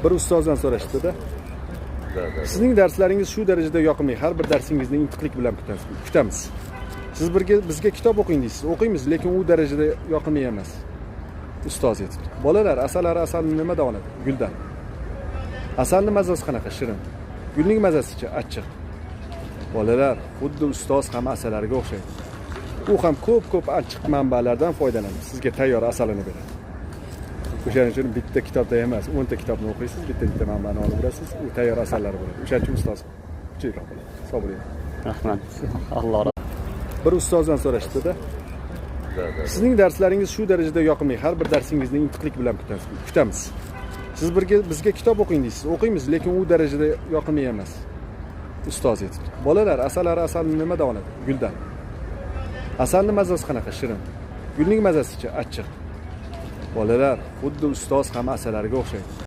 Bir ustozdan so'rashdi-da. Sizning darslaringiz shu darajada yoqimli. Har bir darsingizni intiqlik bilan kutamiz. Siz bizga kitob o'qing deysiz. O'qiymiz, lekin u darajada yoqimli emas. Ustoz aytibdi. Bolalar, asalni nimadan oladi? Guldan. Asalning mazasi qanaqa? Shirin. Gulning mazasicha achchiq. Bolalar, xuddi ustoz ham asallarga o'xshaydi. U ham ko'p achchiq manbalardan foydalanadi. Sizga tayyor asalini beradi. O'shaning uchun bitta kitobda emas, 10 ta kitobni o'qiysiz, bitta manbani olib olasiz, u tayyor asallar bo'ladi. O'shaning uchun ustoz kuchliroq bo'ladi. Sabr qiling. Rahmat. Alloh razı Bir ustozdan so'rashdi-da. Sizning darslaringiz shu darajada yoqimli. Har bir darsingizni intiqlik bilan kutamiz. Siz bizga kitob o'qing deysiz. O'qiymiz, lekin u darajada yoqimli emas. Ustoz aytibdi. Bolalar, asalni nimadan oladi? Guldan. Asalning mazasi qanaqa? Shirin. Gulning mazasicha achchiq. Bolalar, xuddi ustoz ham asallarga o'xshaydi.